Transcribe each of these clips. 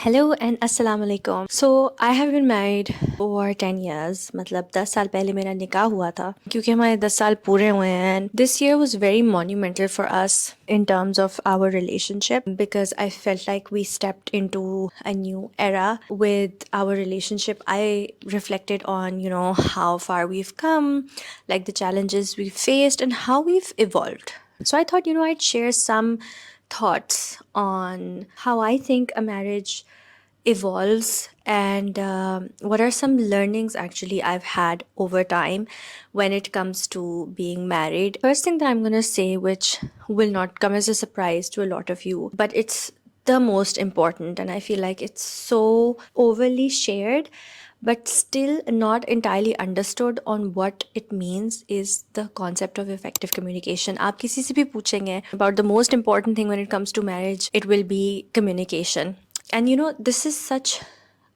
Hello and Assalamu alaikum. So I have been married for 10 years. मतलब 10 साल पहले मेरा निकाह हुआ था क्योंकि हमारे 10 साल पूरे हुए हैं. And this year was very monumental for us in terms of our relationship because I felt like we stepped into a new era with our relationship. I reflected on, how far we've come, like the challenges we've faced and how we've evolved. So I thought, I'd share some thoughts on how I think a marriage evolves and what are some learnings actually I've had over time when it comes to being married. First thing that I'm going to say, which will not come as a surprise to a lot of you, but it's the most important, and I feel like it's so overly shared but still not entirely understood on what it means, is the concept of effective communication. आप किसी से भी पूछेंगे about the most important thing when it comes to marriage, it will be communication. And this is such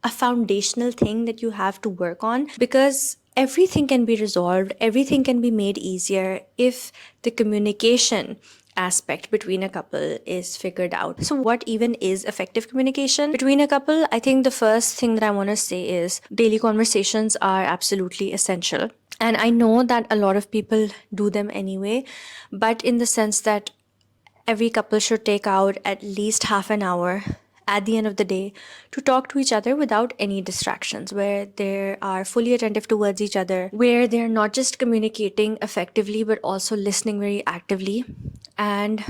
a foundational thing that you have to work on because everything can be resolved, everything can be made easier if the communication aspect between a couple is figured out. So, what even is effective communication between a couple? I think the first thing that I want to say is daily conversations are absolutely essential. And I know that a lot of people do them anyway, but in the sense that every couple should take out at least half an hour at the end of the day to talk to each other without any distractions, where they are fully attentive towards each other, where they're not just communicating effectively but also listening very actively and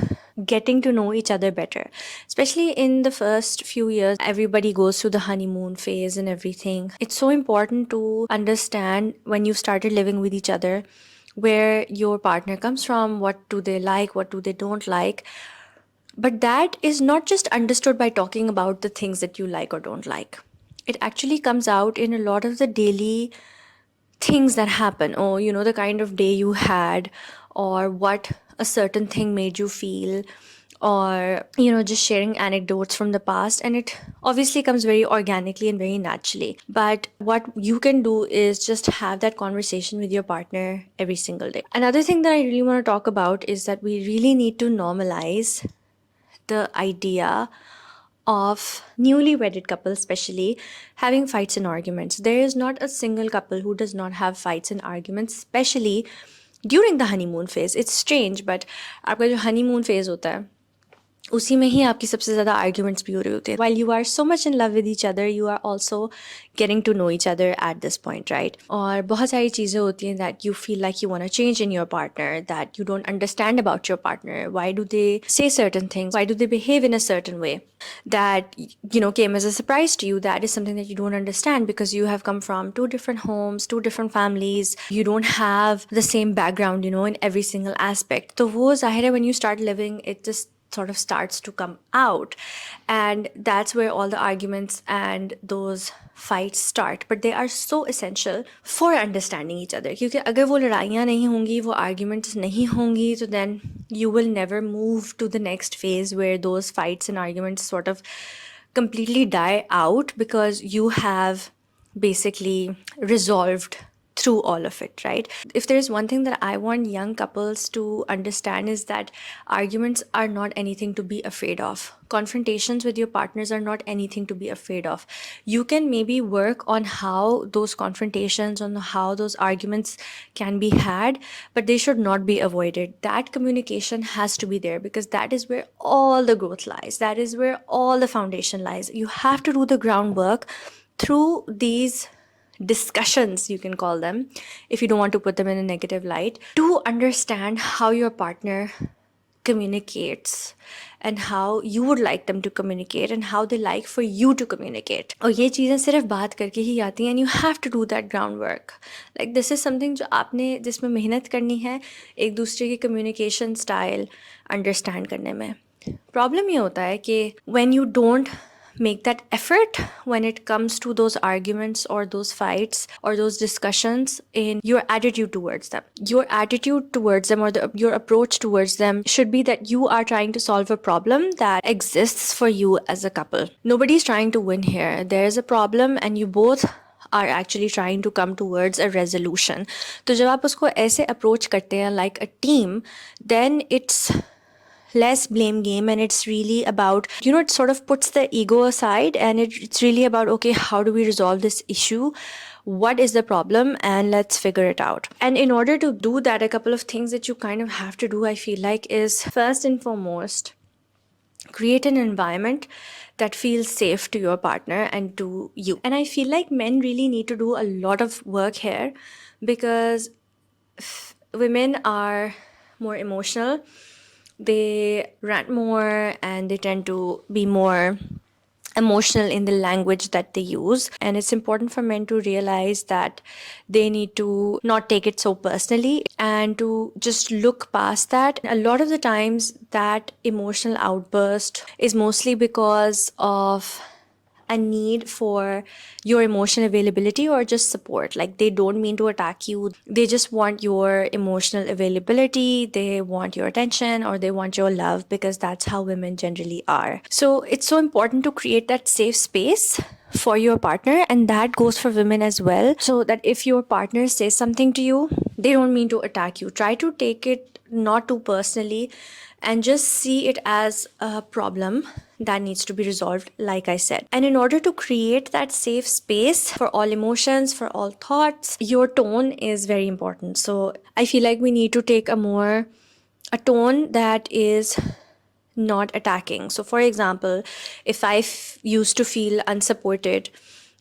getting to know each other better. Especially in the first few years, everybody goes through the honeymoon phase and everything. It's so important to understand when you've started living with each other where your partner comes from, what do they like, what do they don't like. But that is not just understood by talking about the things that you like or don't like. It actually comes out in a lot of the daily things that happen. Oh, the kind of day you had, or what a certain thing made you feel, or, just sharing anecdotes from the past. And it obviously comes very organically and very naturally. But what you can do is just have that conversation with your partner every single day. Another thing that I really want to talk about is that we really need to normalize the idea of newly wedded couples, especially having fights and arguments. There is not a single couple who does not have fights and arguments, especially during the honeymoon phase. It's strange, but आपका जो honeymoon phase होता है उसी में ही आपकी सबसे ज़्यादा arguments भी हो रहे होते हैं. While you are so much in love with each other, you are also getting to know each other at this point, right? और बहुत सारी चीज़ें होती हैं that you feel like you want to change in your partner, that you don't understand about your partner. Why do they say certain things? Why do they behave in a certain way that, came as a surprise to you? That is something that you don't understand because you have come from two different homes, two different families. You don't have the same background, in every single aspect. तो वो ज़ाहिर है when you start living, it just sort of starts to come out, and that's where all the arguments and those fights start. But they are so essential for understanding each other, क्योंकि अगर वो लड़ाइयाँ नहीं होंगी, वो arguments नहीं होंगी, तो then you will never move to the next phase where those fights and arguments sort of completely die out because you have basically resolved through all of it, right? If there's one thing that I want young couples to understand is that arguments are not anything to be afraid of. Confrontations with your partners are not anything to be afraid of. You can maybe work on how those confrontations, on how those arguments can be had, but they should not be avoided. That communication has to be there because that is where all the growth lies. That is where all the foundation lies. You have to do the groundwork through these discussions, you can call them, if you don't want to put them in a negative light, to understand how your partner communicates and how you would like them to communicate and how they like for you to communicate. और ये चीज़ें सिर्फ बात करके ही आती हैं, and you have to do that groundwork. Like this is something जो आपने जिसमें मेहनत करनी है एक दूसरे की communication style understand करने में. Problem ये होता है कि when you don't make that effort when it comes to those arguments or those fights or those discussions in your attitude towards them. Your attitude towards them or your approach towards them should be that you are trying to solve a problem that exists for you as a couple. Nobody's trying to win here. There is a problem and you both are actually trying to come towards a resolution. तो जब आप उसको ऐसे approach करते हैं like a team, then it's less blame game, and it's really about, it sort of puts the ego aside, and it's really about, okay, how do we resolve this issue? What is the problem? And let's figure it out. And in order to do that, a couple of things that you kind of have to do, I feel like, is first and foremost, create an environment that feels safe to your partner and to you. And I feel like men really need to do a lot of work here, because women are more emotional, they rant more, and they tend to be more emotional in the language that they use. And it's important for men to realize that they need to not take it so personally and to just look past that. A lot of the times, that emotional outburst is mostly because of a need for your emotional availability or just support. Like, they don't mean to attack you, they just want your emotional availability, they want your attention, or they want your love, because that's how women generally are. So it's so important to create that safe space for your partner, and that goes for women as well, so that if your partner says something to you, they don't mean to attack you. Try to take it not too personally, and just see it as a problem that needs to be resolved, like I said. And in order to create that safe space for all emotions, for all thoughts, your tone is very important. So I feel like we need to take a tone that is not attacking. So for example, if I used to feel unsupported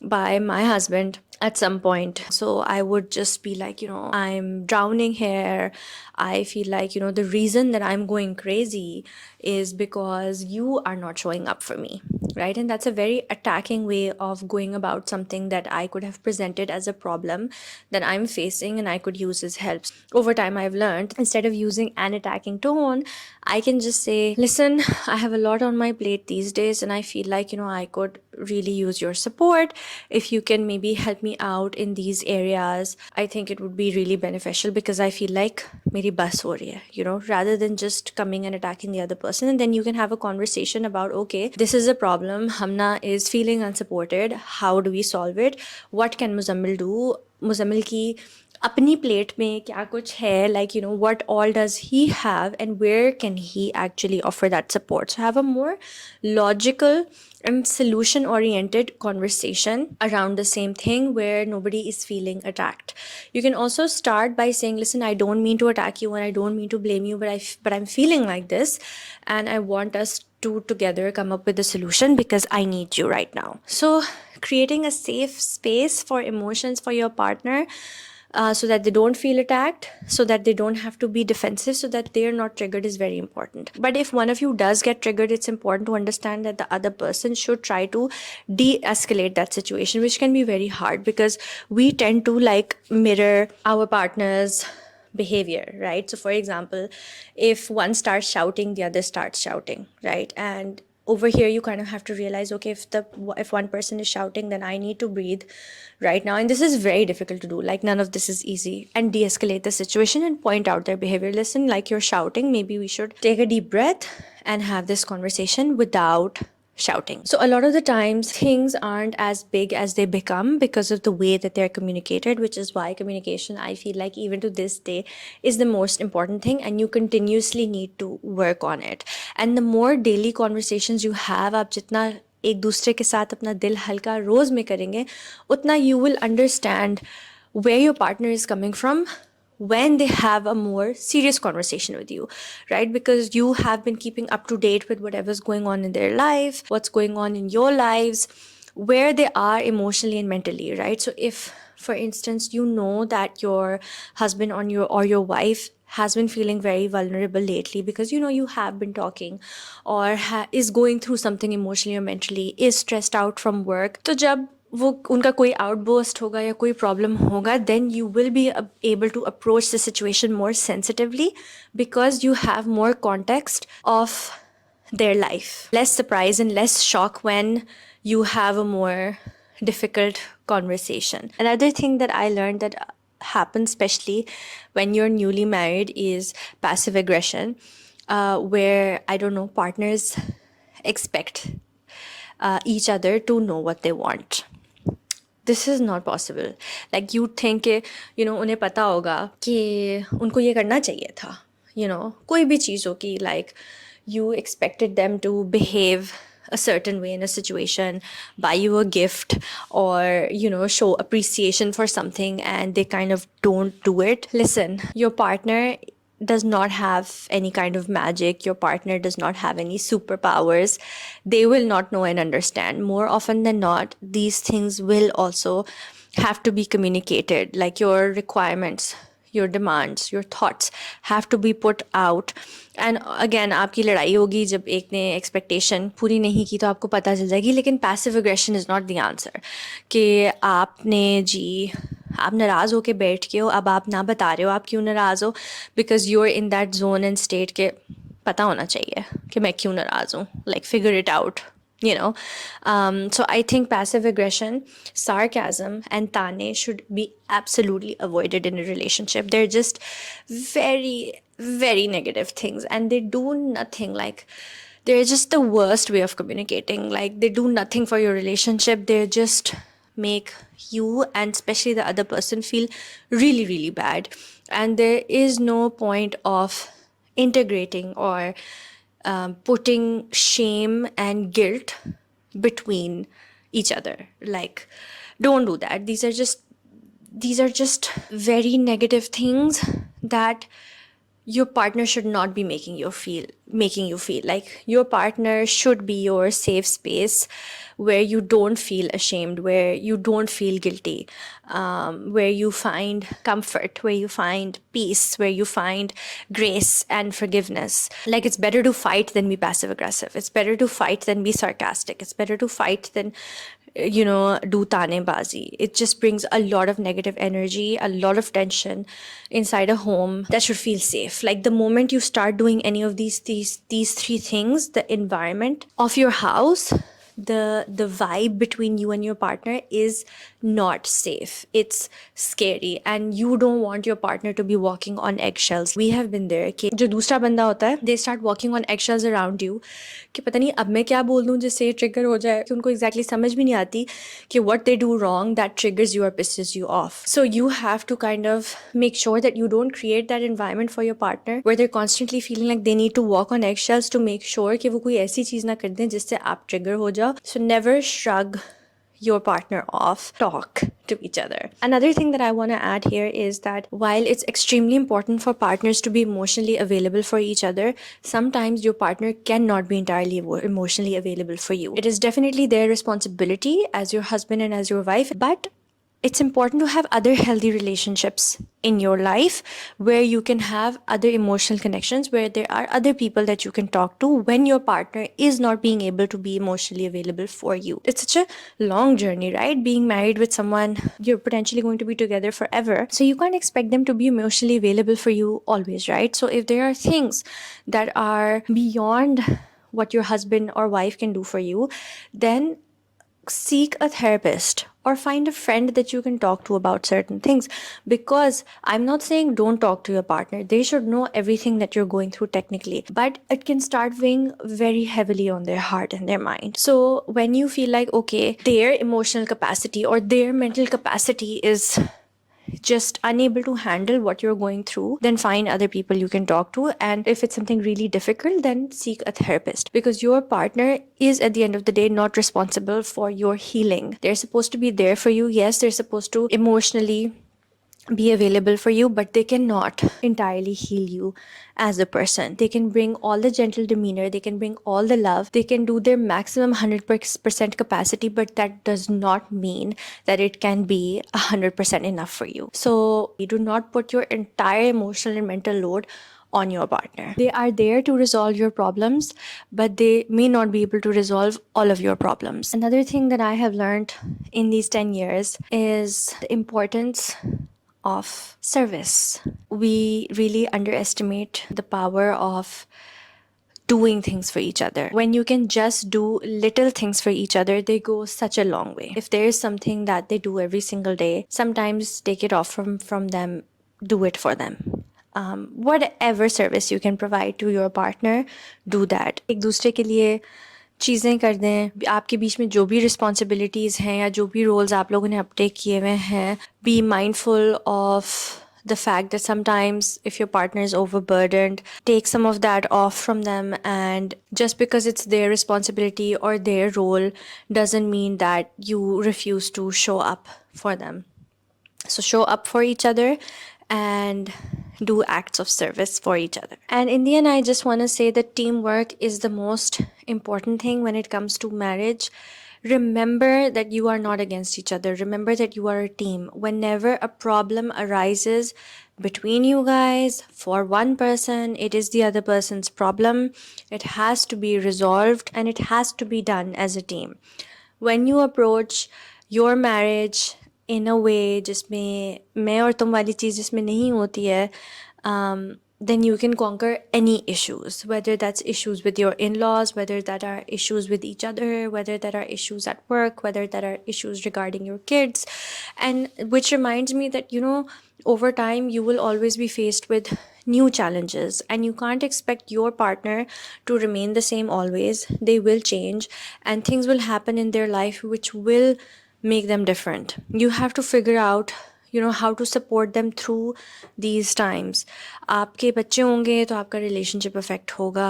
by my husband at some point, so I would just be like, I'm drowning here, I feel like, the reason that I'm going crazy is because you are not showing up for me, right? And that's a very attacking way of going about something that I could have presented as a problem that I'm facing, and I could use his help. Over time, I've learned, instead of using an attacking tone, I can just say, listen, I have a lot on my plate these days, and I feel like, I could really use your support. If you can maybe help me out in these areas, I think it would be really beneficial, because I feel like meri bus ho rahi hai, rather than just coming and attacking the other person. And then you can have a conversation about, okay, this is a problem, Hamna is feeling unsupported, how do we solve it? What can Muzammil do? Muzammil ki अपनी plate में क्या कुछ है, like, what all does he have, and where can he actually offer that support? So have a more logical and solution oriented conversation around the same thing, where nobody is feeling attacked. You can also start by saying, listen, I don't mean to attack you, and I don't mean to blame you, but I'm feeling like this, and I want us to together come up with a solution, because I need you right now. So creating a safe space for emotions for your partner, so that they don't feel attacked, so that they don't have to be defensive, so that they're not triggered, is very important. But if one of you does get triggered, it's important to understand that the other person should try to de-escalate that situation, which can be very hard, because we tend to mirror our partner's behavior, right? So for example, if one starts shouting, the other starts shouting, right? And over here you kind of have to realize, okay, if one person is shouting, then I need to breathe right now. And this is very difficult to do. Like, none of this is easy. And de-escalate the situation and point out their behavior. Listen, like, you're shouting, maybe we should take a deep breath and have this conversation without shouting. So a lot of the times things aren't as big as they become because of the way that they're communicated, which is why communication, I feel like, even to this day, is the most important thing, and you continuously need to work on it. And the more daily conversations you have, आप जितना एक दूसरे के साथ अपना दिल हल्का रोज में करेंगे, उतना you will understand where your partner is coming from when they have a more serious conversation with you, right? Because you have been keeping up to date with whatever's going on in their life, what's going on in your lives, where they are emotionally and mentally, right? So if, for instance, you know that your husband or your wife has been feeling very vulnerable lately because you have been talking, or is going through something emotionally or mentally, is stressed out from work, तो जब वो उनका कोई outburst होगा या कोई problem होगा, then you will be able to approach the situation more sensitively, because you have more context of their life. Less surprise and less shock when you have a more difficult conversation. Another thing that I learned that happens, especially when you're newly married, is passive aggression, where, I don't know, partners expect each other to know what they want. This is not possible. Like, you think कि उन्हें पता होगा कि उनको ये करना चाहिए था, कोई भी चीज़ हो कि, like, you expected them to behave a certain way in a situation, buy you a gift, or, show appreciation for something, and they kind of don't do it. Listen, your partner does not have any kind of magic. Your partner does not have any superpowers. They will not know and understand. More often than not, these things will also have to be communicated, like your requirements, your demands, your thoughts have to be put out. And again, आपकी लड़ाई होगी जब एक ने expectation पूरी नहीं की, तो आपको पता चल जाएगी. लेकिन passive aggression is not the answer कि आप नाराज़ होके बैठ के हो, अब आप ना बता रहे हो आप क्यों नाराज़ हो, because you are in that zone and state के पता होना चाहिए कि मैं क्यों नाराज़ हूँ. Like figure it out. So I think passive aggression, sarcasm, and tane should be absolutely avoided in a relationship. They're just very, very negative things, and they do nothing. Like, they're just the worst way of communicating. Like, they do nothing for your relationship. They just make you, and especially the other person, feel really, really bad. And there is no point of integrating or putting shame and guilt between each other. Like, don't do that. These are just very negative things that your partner should not be making you feel. Like, your partner should be your safe space where you don't feel ashamed, where you don't feel guilty, where you find comfort, where you find peace, where you find grace and forgiveness. Like, it's better to fight than be passive aggressive. It's better to fight than be sarcastic. It's better to fight than do tanebazi. It just brings a lot of negative energy, a lot of tension inside a home that should feel safe. Like, the moment you start doing any of these three things, the environment of your house, the vibe between you and your partner is not safe. It's scary, and you don't want your partner to be walking on eggshells. We have been there कि जो दूसरा बंदा होता है, they start walking on eggshells around you कि पता नहीं अब मैं क्या बोल दूँ जिससे ट्रिगर हो जाए, कि उनको exactly समझ भी नहीं आती कि what they do wrong that triggers you or pisses you off. So you have to kind of make sure that you don't create that environment for your partner where they're constantly feeling like they need to walk on eggshells to make sure कि वो कोई ऐसी चीज़ ना कर दें जिससे आप trigger हो जाओ. So never shrug your partner off. Talk to each other. Another thing that I want to add here is that while it's extremely important for partners to be emotionally available for each other, sometimes your partner cannot be entirely emotionally available for you. It is definitely their responsibility as your husband and as your wife, but it's important to have other healthy relationships in your life where you can have other emotional connections, where there are other people that you can talk to when your partner is not being able to be emotionally available for you. It's such a long journey, right? Being married with someone, you're potentially going to be together forever. So you can't expect them to be emotionally available for you always, right? So if there are things that are beyond what your husband or wife can do for you, then seek a therapist or find a friend that you can talk to about certain things. Because I'm not saying don't talk to your partner. They should know everything that you're going through technically, but it can start weighing very heavily on their heart and their mind. So when you feel like, okay, their emotional capacity or their mental capacity is just unable to handle what you're going through, then find other people you can talk to. And if it's something really difficult, then seek a therapist, because your partner is at the end of the day not responsible for your healing. They're supposed to be there for you. Yes, they're supposed to emotionally be available for you, but they cannot entirely heal you as a person. They can bring all the gentle demeanor, they can bring all the love, they can do their maximum 100% capacity, but that does not mean that it can be 100% enough for you. So you do not put your entire emotional and mental load on your partner. They are there to resolve your problems, but they may not be able to resolve all of your problems. Another thing that I have learned in these 10 years is the importance of service. We really underestimate the power of doing things for each other. When you can just do little things for each other, they go such a long way. If there is something that they do every single day, sometimes take it off from them, do it for them. Whatever service you can provide to your partner, do that. एक दूसरे के लिए चीज़ें कर दें. आपके बीच में जो भी रिस्पॉन्सिबिलिटीज़ हैं या जो भी रोल्स आप लोगों ने अपटेक किए हुए हैं, be mindful of the fact that sometimes if your partner is overburdened, take some of that off from them, and just because it's their responsibility or their role doesn't mean that you refuse to show up for them. So show up for each other and do acts of service for each other. And in the end, I just want to say that teamwork is the most important thing when it comes to marriage. Remember that you are not against each other. Remember that you are a team. Whenever a problem arises between you guys, for one person, it is the other person's problem. It has to be resolved and it has to be done as a team. When you approach your marriage in a way जिसमें मैं और तुम वाली चीज़ जिसमें नहीं होती है, then you can conquer any issues, whether that's issues with your in-laws, whether that are issues with each other, whether that are issues at work, whether that are issues regarding your kids. And which reminds me that, over time you will always be faced with new challenges, and you can't expect your partner to remain the same always. They will change and things will happen in their life which will make them different. You have to figure out how to support them through these times. आपके बच्चे होंगे तो आपका relationship affect होगा.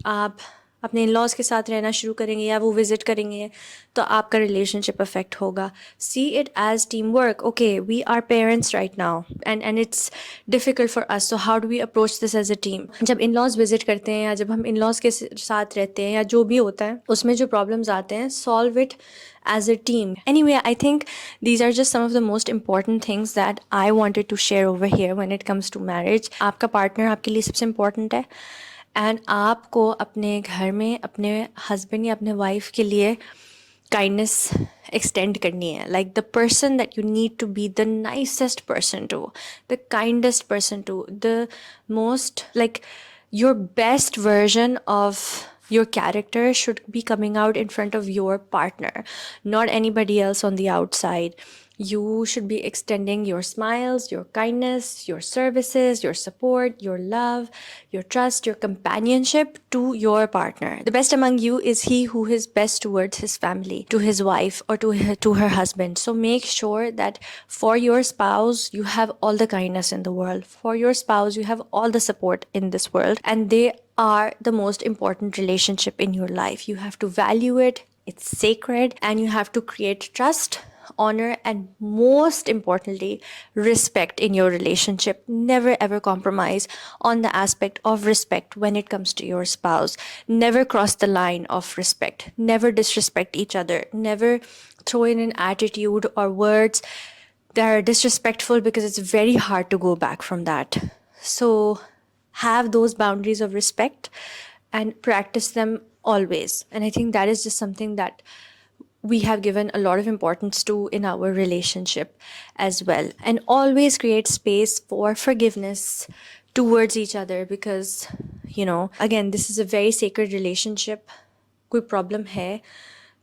आप अपने in-laws के साथ रहना शुरू करेंगे या वो विज़िट करेंगे तो आपका रिलेशनशिप अफेक्ट होगा. See it as team work. Okay, we are parents right now and it's difficult for us, so how do we approach this as a team. जब इन-लॉज विज़िट करते हैं या जब हम इन-लॉज के साथ रहते हैं या जो भी होता है उसमें जो प्रॉब्लम्स आते हैं, solve it as a team. Anyway, I think these are just some of the most important things that I wanted to share over here when it comes to marriage. आपका partner आपके लिए सबसे important है, and आपको अपने घर में अपने husband या अपने wife के लिए kindness extend करनी है. Like the person that you need to be the nicest person to, the kindest person to, the most, like, your best version of your character should be coming out in front of your partner, not anybody else on the outside. You should be extending your smiles, your kindness, your services, your support, your love, your trust, your companionship to your partner. The best among you is he who is best towards his family, to his wife, or to her husband. So make sure that for your spouse, you have all the kindness in the world. For your spouse, you have all the support in this world. And they are the most important relationship in your life. You have to value it. It's sacred. And you have to create trust, honor, and most importantly, respect in your relationship. Never ever compromise on the aspect of respect when it comes to your spouse. Never cross the line of respect. Never disrespect each other. Never throw in an attitude or words that are disrespectful, because it's very hard to go back from that. So have those boundaries of respect and practice them always. And I think that is just something that we have given a lot of importance to in our relationship as well. And always create space for forgiveness towards each other, because, again, this is a very sacred relationship. Koi problem hai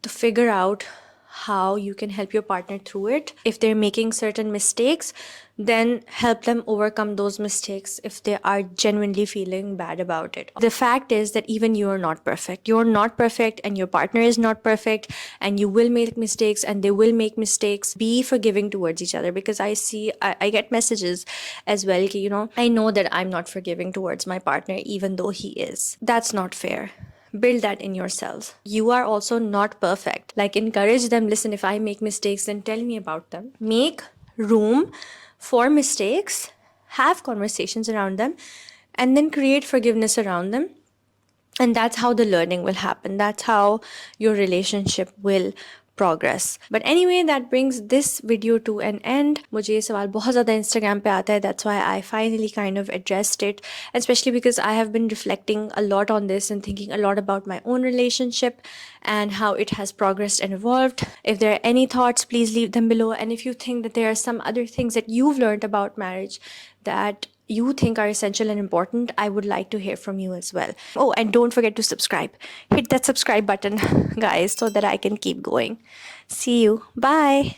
to figure out how you can help your partner through it. If they're making certain mistakes, then help them overcome those mistakes if they are genuinely feeling bad about it. The fact is that even you are not perfect. You're not perfect and your partner is not perfect, and you will make mistakes and they will make mistakes. Be forgiving towards each other, because I get messages as well, I know that I'm not forgiving towards my partner even though he is. That's not fair. Build that in yourselves. You are also not perfect. Like, encourage them. Listen, if I make mistakes, then tell me about them. Make room for mistakes. Have conversations around them. And then create forgiveness around them. And that's how the learning will happen. That's how your relationship will progress. But anyway, that brings this video to an end. मुझे ये सवाल बहुत ज़्यादा Instagram पे आता है. That's why I finally kind of addressed it, especially because I have been reflecting a lot on this and thinking a lot about my own relationship and how it has progressed and evolved. If there are any thoughts, please leave them below. And if you think that there are some other things that you've learned about marriage that you think are essential and important, I would like to hear from you as well. Oh, and don't forget to subscribe. Hit that subscribe button, guys, so that I can keep going. See you. Bye.